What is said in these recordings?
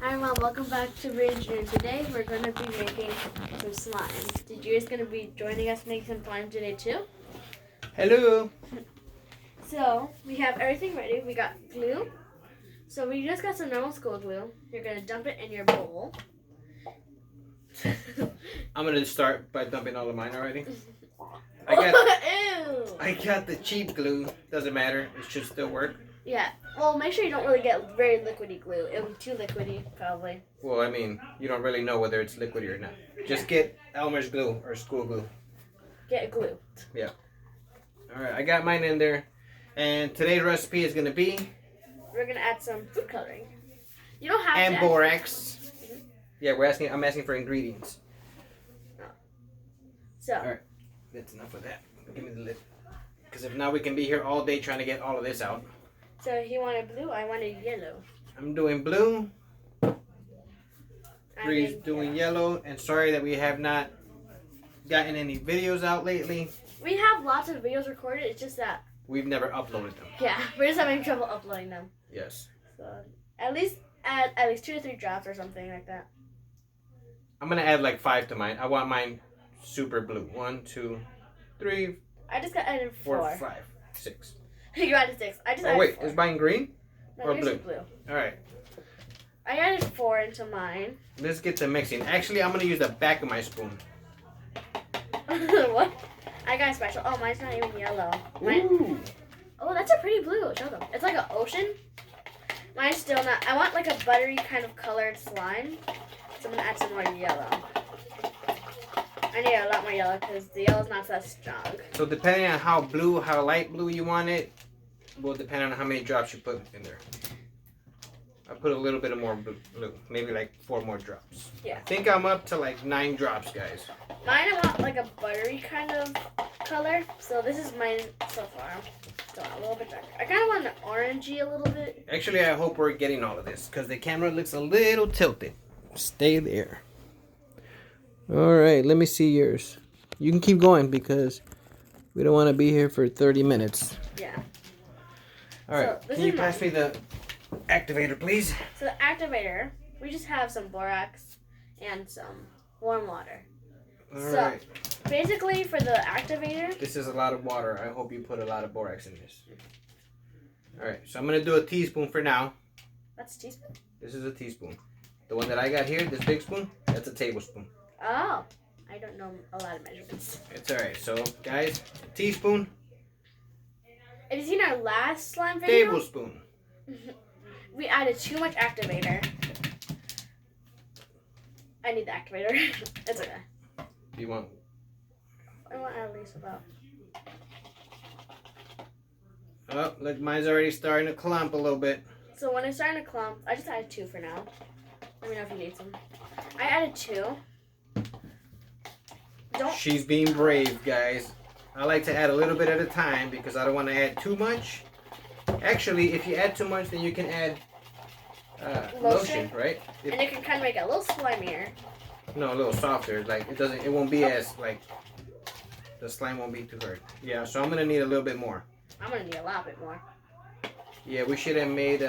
Hi Mom, welcome back to Bre&Juners. Today we're going to be making some slime. D.I.Y is going to be joining us making some slime today too. Hello. So we have everything ready. We got glue. So we just got some normal school glue. You're going to dump it in your bowl. I'm gonna start by dumping all of mine already. Ew! I got the cheap glue. Doesn't matter. It should still work. Yeah. Well, make sure you don't really get very liquidy glue. It'll be too liquidy, probably. Well, I mean, you don't really know whether it's liquidy or not. Just get Elmer's glue or school glue. Get glue. Yeah. All right, I got mine in there, and today's recipe is gonna be We're going to add some food coloring. You don't have and to borax. Yeah, I'm asking for ingredients. So. All right, that's enough of that. Give me the lid, because if not, we can be here all day trying to get all of this out. So he wanted blue. I wanted yellow. I'm doing blue. Bree's doing yellow, and sorry that we have not gotten any videos out lately. We have lots of videos recorded. It's just that we've never uploaded them. Yeah, we're just having trouble uploading them. Yes. So at least add 2 to 3 drops or something like that. I'm gonna add like 5 to mine. I want mine super blue. 1, 2, 3. I just got added 4. 5, 6. You added 6. I just Oh added wait, 4. is mine green or blue? Blue. All right. I added 4 into mine. Let's get the mixing. Actually, I'm gonna use the back of my spoon. What? I got a special. Oh, mine's not even yellow. Ooh. Oh, that's a pretty blue. Show them. It's like an ocean. Mine's still not. I want like a buttery kind of colored slime. So I'm gonna add some more yellow. I need a lot more yellow because the yellow's not that strong. So depending on how light blue you want it, will depend on how many drops you put in there. I put a little bit of more blue, maybe like 4 more drops. Yeah. I think I'm up to like 9 drops, guys. Mine, I want like a buttery kind of color. So this is mine so far. So a little bit darker. I kind of want an orangey a little bit. Actually, I hope we're getting all of this because the camera looks a little tilted. Stay there. All right, let me see yours. You can keep going because we don't want to be here for 30 minutes. Yeah. All right, so can you pass me the activator, please? So the activator, we just have some borax and some warm water. All right. Basically, for the activator, this is a lot of water. I hope you put a lot of borax in this. All right, so I'm going to do a teaspoon for now. That's a teaspoon? This is a teaspoon. The one that I got here, this big spoon, that's a tablespoon. Oh, I don't know a lot of measurements. It's all right. So, guys, teaspoon. Have you seen our last slime video? Tablespoon. We added too much activator. I need the activator. It's okay. Do you want? I want at least about. Oh, look, mine's already starting to clump a little bit. So when it's starting to clump, I just added 2 for now. Let me know if you need some. I added 2. She's being brave, guys. I like to add a little bit at a time because I don't want to add too much. Actually, if you add too much, then you can add lotion, right? And it can kind of make it a little slimier. No, a little softer. Like it won't be as like the slime won't be too hard. Yeah, so I'm gonna need a little bit more. I'm gonna need a lot bit more. Yeah, we should have made.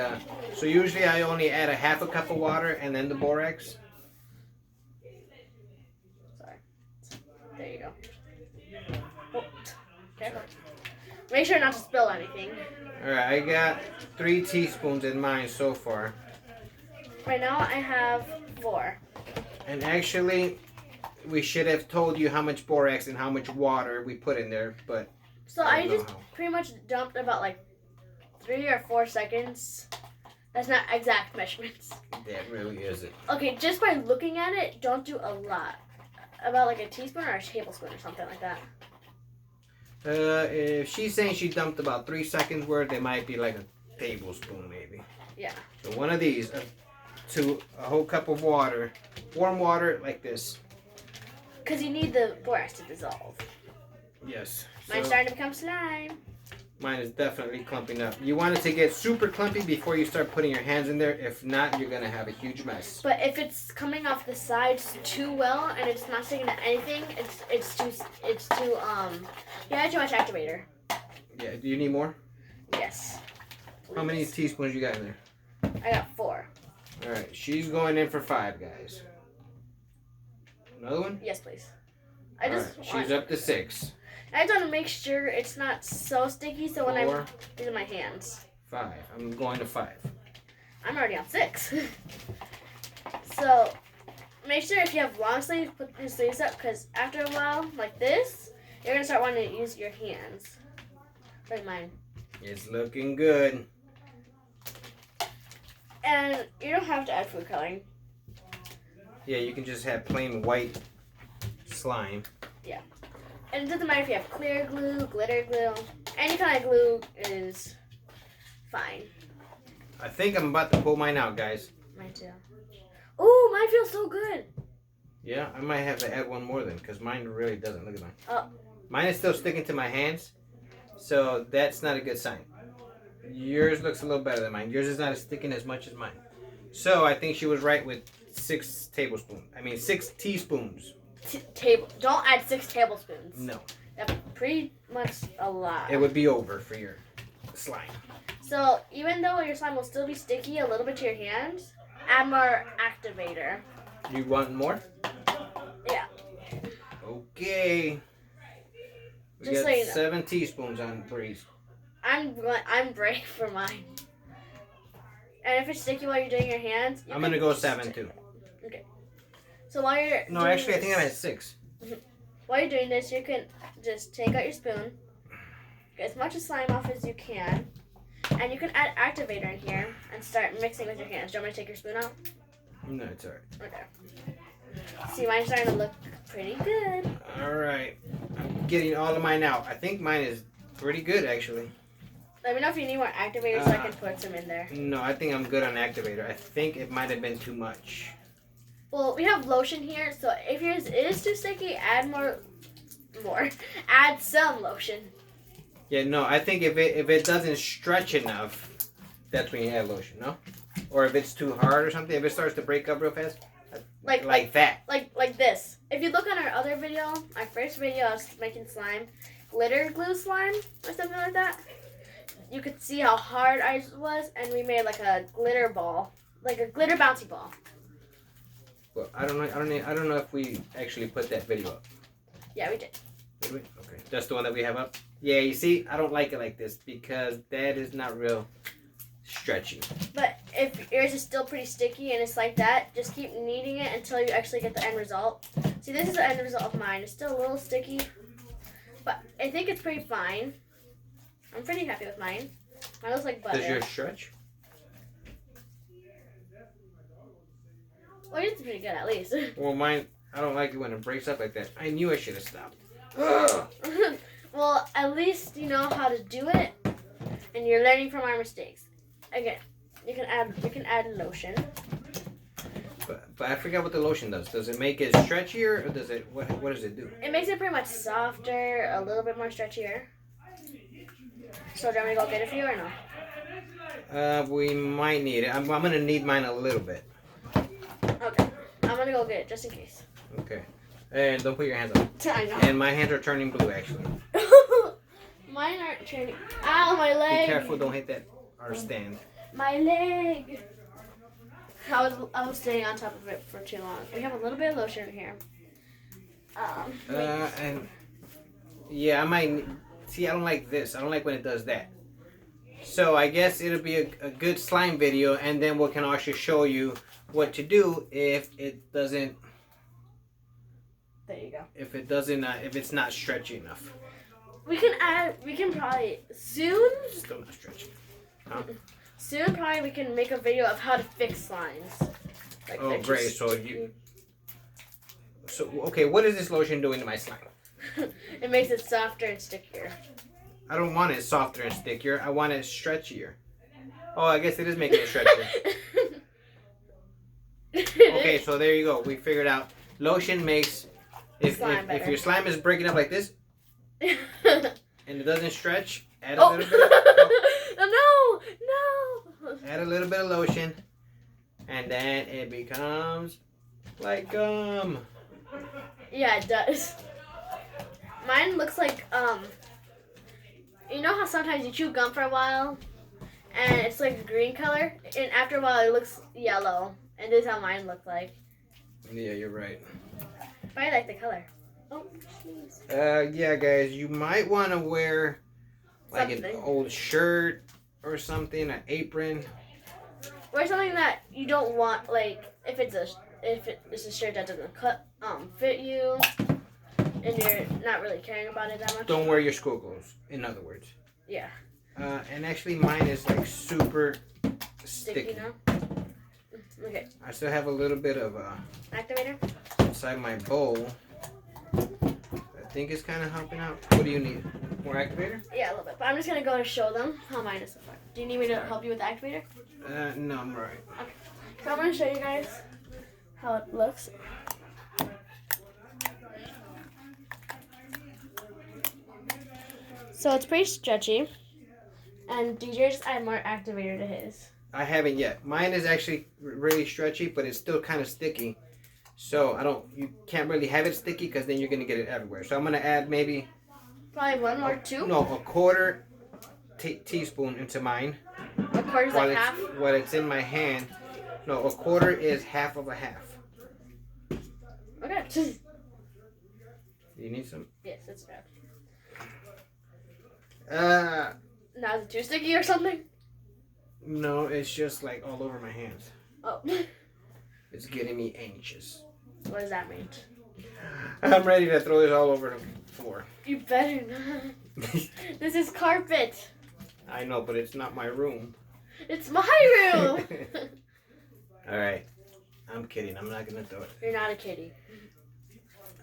So usually I only add a half a cup of water and then the borax. Sorry. There you go. Oh, careful. Make sure not to spill anything. All right, I got 3 teaspoons in mine so far. Right now I have 4. And actually, we should have told you how much borax and how much water we put in there, but so I just pretty much dumped about like 3 or 4 seconds. That's not exact measurements. That really isn't. Okay, just by looking at it, don't do a lot. About like a teaspoon or a tablespoon or something like that. If she's saying she dumped about 3 seconds worth, it might be like a tablespoon maybe. Yeah. So one of these to a whole cup of water, warm water like this. Because you need the borax to dissolve. Yes. Mine's starting to become slime. Mine is definitely clumping up. You want it to get super clumpy before you start putting your hands in there. If not, you're gonna have a huge mess. But if it's coming off the sides too well and it's not sticking to anything, it's too you had too much activator. Yeah. Do you need more? Yes. How many teaspoons you got in there? I got 4. Alright, she's going in for 5, guys. Another one? Yes, please. She's up to 6. I just want to make sure it's not so sticky, so when I'm using my hands. 5. I'm going to 5. I'm already on 6. So, make sure if you have long sleeves, put your sleeves up, because after a while, like this, you're going to start wanting to use your hands. Like mine. It's looking good. And you don't have to add food coloring. Yeah, you can just have plain white slime. Yeah. And it doesn't matter if you have clear glue, glitter glue. Any kind of glue is fine. I think I'm about to pull mine out, guys. Mine too. Ooh, mine feels so good. Yeah, I might have to add one more then, because mine really doesn't. Look at mine. Oh. Mine is still sticking to my hands, so that's not a good sign. Yours looks a little better than mine. Yours is not sticking as much as mine. So I think she was right with 6 teaspoons. Don't add 6 tablespoons. No. That's pretty much a lot. It would be over for your slime. So even though your slime will still be sticky a little bit to your hands, add more activator. You want more? Yeah. Okay. We Just got so you know. 7 teaspoons on Breeze. I'm brave for mine. And if it's sticky while you're doing your hands, I'm gonna go 7 too. Okay. So while you're No, actually, I think I'm at 6. While you're doing this, you can just take out your spoon, get as much slime off as you can, and you can add activator in here and start mixing with your hands. Do you want me to take your spoon out? No, it's alright. Okay. See, mine's starting to look pretty good. Alright. I'm getting all of mine out. I think mine is pretty good, actually. Let me know if you need more activator so I can put some in there. No, I think I'm good on activator. I think it might have been too much. Well, we have lotion here, so if yours is too sticky, add more. Add some lotion. Yeah, no, I think if it doesn't stretch enough, that's when you add lotion, no? Or if it's too hard or something, if it starts to break up real fast, like that. Like this. If you look on our other video, our first video, I was making slime, glitter glue slime or something like that. You could see how hard ours was, and we made like a glitter ball, like a glitter bouncy ball. Well, I don't know if we actually put that video up. Yeah, we did. Did we? Okay, that's the one that we have up. Yeah, you see, I don't like it like this because that is not real stretchy. But if yours is still pretty sticky and it's like that, just keep kneading it until you actually get the end result. See, this is the end result of mine. It's still a little sticky, but I think it's pretty fine. I'm pretty happy with mine. Mine looks like butter. Does yours stretch? Well, yours is pretty good at least. Well, mine, I don't like it when it breaks up like that. I knew I should have stopped. Well, at least you know how to do it, and you're learning from our mistakes. Again, you can add lotion. But I forgot what the lotion does. Does it make it stretchier, or does it what does it do? It makes it pretty much softer, a little bit more stretchier. So do you want me to go get it for you or no? We might need it. I'm gonna need mine a little bit. Okay, I'm gonna go get it just in case. Okay. And don't put your hands up. I know. And my hands are turning blue, actually. Mine aren't turning. Ow, my leg. Be careful, don't hit our stand. My leg. I was staying on top of it for too long. We have a little bit of lotion in here. And yeah, I might. See, I don't like this. I don't like when it does that. So I guess it'll be a good slime video, and then we can also show you what to do if it doesn't. There you go. If it doesn't, if it's not stretchy enough. We can probably soon. Still not stretchy. Huh? Soon, probably we can make a video of how to fix slimes. Like Oh, great! So okay, what is this lotion doing to my slime? It makes it softer and stickier. I don't want it softer and stickier. I want it stretchier. Oh, I guess it is making it stretchier. Okay, so there you go. We figured out lotion makes if your slime is breaking up like this and it doesn't stretch, add a little bit. No. Add a little bit of lotion, and then it becomes like gum. Yeah, it does. Mine looks like you know how sometimes you chew gum for a while and it's like a green color, and after a while it looks yellow, and this is how mine looked like. Yeah, you're right. But I like the color. Oh, jeez. Yeah, guys, you might want to wear like Something. an old shirt or something, an apron. Or something that you don't want, like if it's a shirt that doesn't fit you, and you're not really caring about it that much. Don't wear your school clothes, in other words. Yeah. And actually, mine is like super sticky. Now. Okay. I still have a little bit of Activator. inside my bowl. I think it's kind of helping out. What do you need? More activator? Yeah, a little bit. But I'm just gonna go and show them how mine is so far. Do you need me to help you with the activator? No, I'm alright. Okay. So I'm gonna show you guys how it looks. So it's pretty stretchy, and DJ just added more activator to his. I haven't yet. Mine is actually really stretchy, but it's still kind of sticky. So you can't really have it sticky because then you're gonna get it everywhere. So I'm gonna add maybe Probably one or two. No, a quarter teaspoon into mine. A quarter's like half. While it's in my hand. No, a quarter is half of a half. Okay. You need some? Yes, it's bad. Now is it too sticky or something? No, it's just like all over my hands. Oh. It's getting me anxious. What does that mean? I'm ready to throw this all over the floor. You better not. This is carpet. I know, but it's not my room. It's my room. Alright. I'm kidding. I'm not going to throw it. You're not a kitty.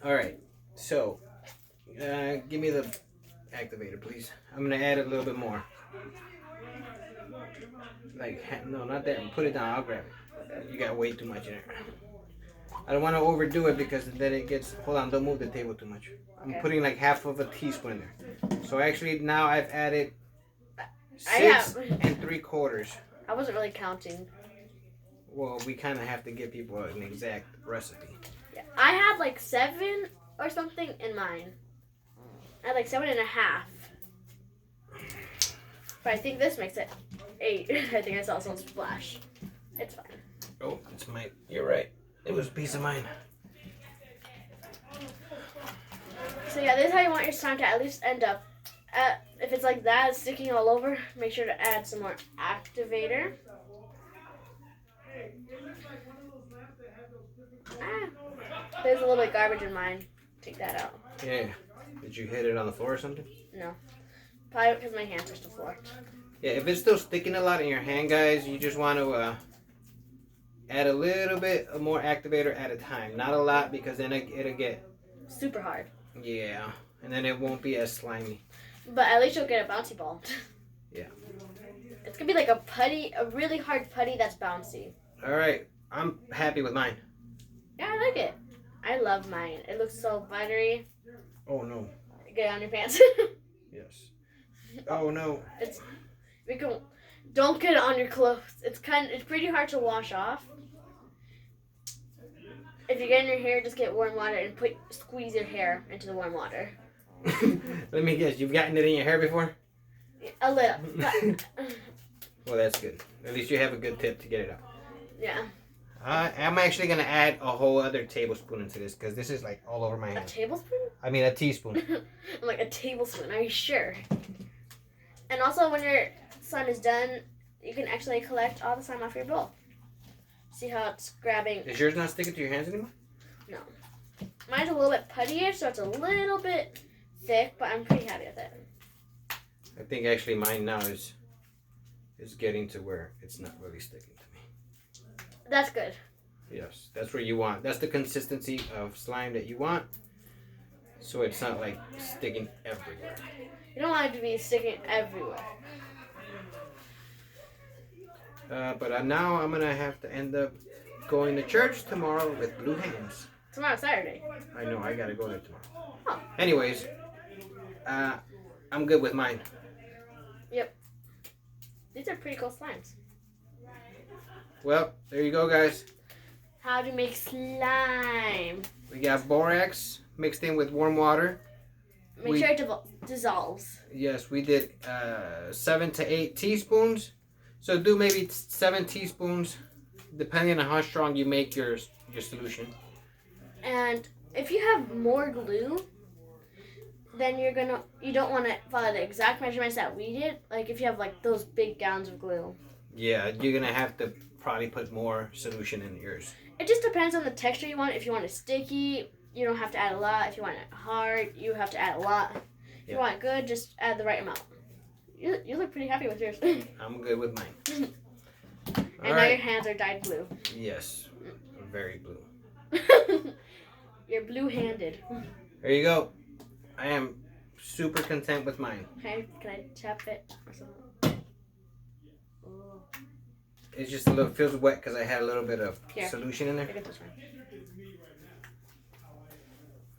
Alright. So, give me the activator, please. I'm going to add a little bit more. No, not that. Put it down. I'll grab it. You got way too much in there. I don't want to overdo it because then it gets... Hold on. Don't move the table too much. I'm putting like half of a teaspoon in there. So actually now I've added 6 3/4. I wasn't really counting. Well, we kind of have to give people an exact recipe. Yeah. I had like 7 or something in mine. I had like 7.5. But I think this makes it 8. I think I saw some splash. It's fine. Oh, it's mine. You're right. It was a piece of mine. So yeah, this is how you want your slime to at least end up. If it's like that, it's sticking all over, make sure to add some more activator. There's a little bit of garbage in mine. Take that out. Yeah. Did you hit it on the floor or something? No. Probably because my hands touched the floor. Yeah, if it's still sticking a lot in your hand, guys, you just want to add a little bit more activator at a time. Not a lot because then it'll get... super hard. Yeah. And then it won't be as slimy. But at least you'll get a bouncy ball. Yeah. It's going to be like a putty, a really hard putty that's bouncy. Alright. I'm happy with mine. Yeah, I like it. I love mine. It looks so buttery. Oh, no. Get it on your pants. Yes. Oh, no. Don't get it on your clothes. It's pretty hard to wash off. If you get in your hair, just get warm water and squeeze your hair into the warm water. Let me guess, you've gotten it in your hair before? A little. Well, that's good. At least you have a good tip to get it out. Yeah. I'm actually going to add a whole other tablespoon into this because this is like all over my A hand. tablespoon? I mean a teaspoon. I'm like, a tablespoon. Are you sure? And also, when your slime is done, you can actually collect all the slime off your bowl. See how it's grabbing? Is yours not sticking to your hands anymore? No. Mine's a little bit puttyish, so it's a little bit thick, but I'm pretty happy with it. I think actually mine now is getting to where it's not really sticking to me. That's good. Yes, that's where you want. That's the consistency of slime that you want. So it's not like sticking everywhere. You don't want it to be sticking everywhere. But now I'm going to have to end up going to church tomorrow with blue hands. Tomorrow's Saturday. I know, I got to go there tomorrow. Oh. Anyways, I'm good with mine. Yep. These are pretty cool slimes. Well, there you go, guys. How to make slime. We got borax mixed in with warm water. Make sure it dissolves. Yes, we did 7 to 8 teaspoons. So do maybe 7 teaspoons, depending on how strong you make your solution. And if you have more glue, then you don't want to follow the exact measurements that we did. Like if you have like those big gallons of glue. Yeah, you're gonna have to probably put more solution in yours. It just depends on the texture you want. If you want it sticky, you don't have to add a lot. If you want it hard, you have to add a lot. If you want it good, just add the right amount. You look pretty happy with yours. I'm good with mine. And now your hands are dyed blue. Yes, I'm very blue. You're blue-handed. There you go. I am super content with mine. Okay, can I tap it or something? Oh. It's just a little feels wet because I had a little bit of solution in there. I get this one.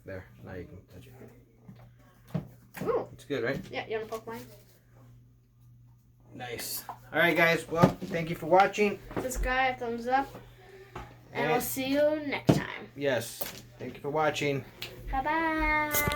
There, now you can touch it. Ooh. It's good, right? Yeah, you want to poke mine? Nice. All right, guys. Well, thank you for watching. Subscribe, thumbs up, and we'll see you next time. Yes. Thank you for watching. Bye-bye.